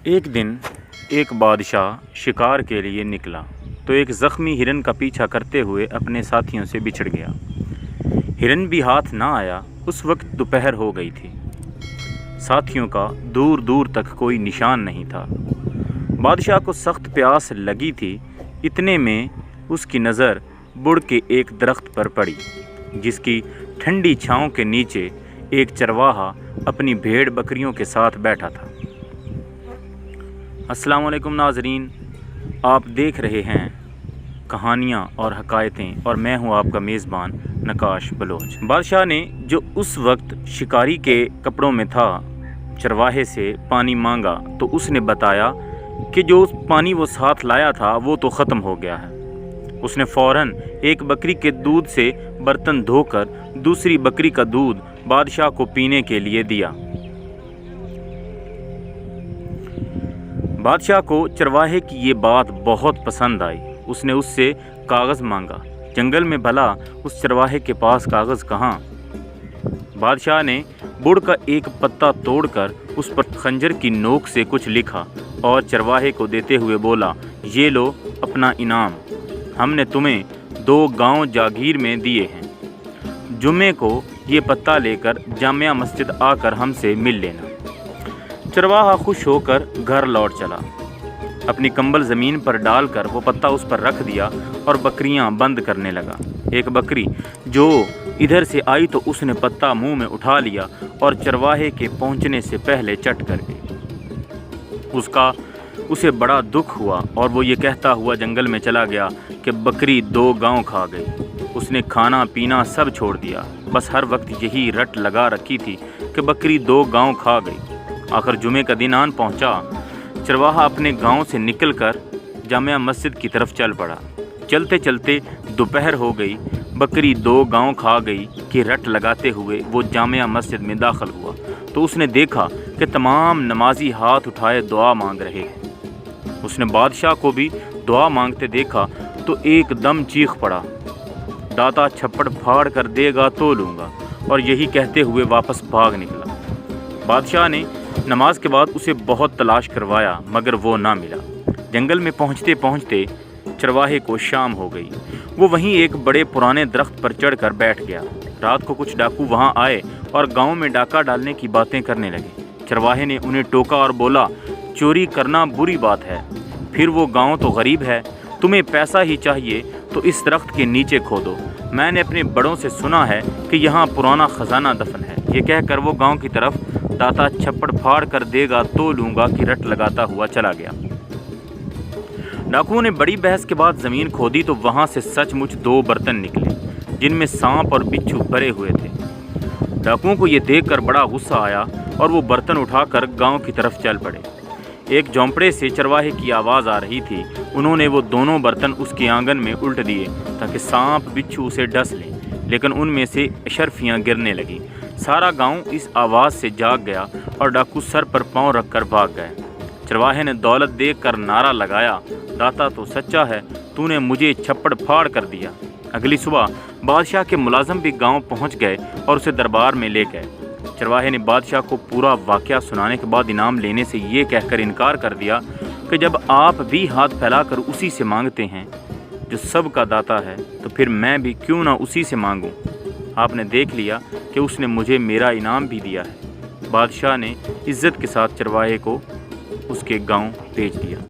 ایک دن ایک بادشاہ شکار کے لیے نکلا تو ایک زخمی ہرن کا پیچھا کرتے ہوئے اپنے ساتھیوں سے بچھڑ گیا۔ ہرن بھی ہاتھ نہ آیا۔ اس وقت دوپہر ہو گئی تھی۔ ساتھیوں کا دور دور تک کوئی نشان نہیں تھا۔ بادشاہ کو سخت پیاس لگی تھی۔ اتنے میں اس کی نظر بڑھ کے ایک درخت پر پڑی جس کی ٹھنڈی چھاؤں کے نیچے ایک چرواہا اپنی بھیڑ بکریوں کے ساتھ بیٹھا تھا۔ السلام علیکم ناظرین، آپ دیکھ رہے ہیں کہانیاں اور حکایتیں اور میں ہوں آپ کا میزبان نقاش بلوچ۔ بادشاہ نے جو اس وقت شکاری کے کپڑوں میں تھا چرواہے سے پانی مانگا تو اس نے بتایا کہ جو پانی وہ ساتھ لایا تھا وہ تو ختم ہو گیا ہے۔ اس نے فوراً ایک بکری کے دودھ سے برتن دھو کر دوسری بکری کا دودھ بادشاہ کو پینے کے لیے دیا۔ بادشاہ کو چرواہے کی یہ بات بہت پسند آئی۔ اس نے اس سے کاغذ مانگا۔ جنگل میں بھلا اس چرواہے کے پاس کاغذ کہاں؟ بادشاہ نے بڑ کا ایک پتا توڑ کر اس پر خنجر کی نوک سے کچھ لکھا اور چرواہے کو دیتے ہوئے بولا، یہ لو اپنا انعام، ہم نے تمہیں 2 گاؤں جاگیر میں دیے ہیں۔ جمعے کو یہ پتا لے کر جامع مسجد آ کر ہم سے مل لینا۔ چرواہا خوش ہو کر گھر لوٹ چلا۔ اپنی کمبل زمین پر ڈال کر وہ پتا اس پر رکھ دیا اور بکریاں بند کرنے لگا۔ ایک بکری جو ادھر سے آئی تو اس نے پتا منہ میں اٹھا لیا اور چرواہے کے پہنچنے سے پہلے چٹ کر گئی۔ اسے بڑا دکھ ہوا اور وہ یہ کہتا ہوا جنگل میں چلا گیا کہ بکری 2 گاؤں کھا گئی۔ اس نے کھانا پینا سب چھوڑ دیا، بس ہر وقت یہی رٹ لگا رکھی تھی کہ بکری 2 گاؤں کھا گئی۔ آخر جمعے کا دن آن پہنچا۔ چرواہا اپنے گاؤں سے نکل کر جامع مسجد کی طرف چل پڑا۔ چلتے چلتے دوپہر ہو گئی۔ بکری 2 گاؤں کھا گئی کہ رٹ لگاتے ہوئے وہ جامع مسجد میں داخل ہوا تو اس نے دیکھا کہ تمام نمازی ہاتھ اٹھائے دعا مانگ رہے ہیں۔ اس نے بادشاہ کو بھی دعا مانگتے دیکھا تو ایک دم چیخ پڑا، داتا چھپڑ پھاڑ کر دے گا تو لوں گا، اور یہی کہتے ہوئے واپس بھاگ نکلا۔ بادشاہ نے نماز کے بعد اسے بہت تلاش کروایا مگر وہ نہ ملا۔ جنگل میں پہنچتے پہنچتے چرواہے کو شام ہو گئی۔ وہ وہیں ایک بڑے پرانے درخت پر چڑھ کر بیٹھ گیا۔ رات کو کچھ ڈاکو وہاں آئے اور گاؤں میں ڈاکہ ڈالنے کی باتیں کرنے لگے۔ چرواہے نے انہیں ٹوکا اور بولا، چوری کرنا بری بات ہے، پھر وہ گاؤں تو غریب ہے، تمہیں پیسہ ہی چاہیے تو اس درخت کے نیچے کھودو۔ میں نے اپنے بڑوں سے سنا ہے کہ یہاں پرانا خزانہ دفن ہے۔ یہ کہہ کر وہ گاؤں کی طرف داتا چھپڑ پھاڑ کر دے گا تو لوں گا کی رٹ لگاتا ہوا چلا گیا۔ ڈاکوؤں نے بڑی بحث کے بعد زمین کھودی تو وہاں سے سچ مچ 2 برتن نکلے جن میں سانپ اور بچھو بھرے ہوئے تھے۔ ڈاکوؤں کو یہ دیکھ کر بڑا غصہ آیا اور وہ برتن اٹھا کر گاؤں کی طرف چل پڑے۔ ایک جھونپڑے سے چرواہے کی آواز آ رہی تھی۔ انہوں نے وہ دونوں برتن اس کے آنگن میں الٹ دیے تاکہ سانپ بچھو اسے ڈس لیں، لیکن ان میں سے اشرفیاں گرنے لگیں۔ سارا گاؤں اس آواز سے جاگ گیا اور ڈاکو سر پر پاؤں رکھ کر بھاگ گئے۔ چرواہے نے دولت دیکھ کر نعرہ لگایا، داتا تو سچا ہے، تو نے مجھے چھپڑ پھاڑ کر دیا۔ اگلی صبح بادشاہ کے ملازم بھی گاؤں پہنچ گئے اور اسے دربار میں لے گئے۔ چرواہے نے بادشاہ کو پورا واقعہ سنانے کے بعد انعام لینے سے یہ کہہ کر انکار کر دیا کہ جب آپ بھی ہاتھ پھیلا کر اسی سے مانگتے ہیں جو سب کا داتا ہے تو پھر میں بھی کیوں نہ اسی سے مانگوں۔ آپ نے دیکھ لیا کہ اس نے مجھے میرا انعام بھی دیا ہے۔ بادشاہ نے عزت کے ساتھ چرواہے کو اس کے گاؤں بھیج دیا۔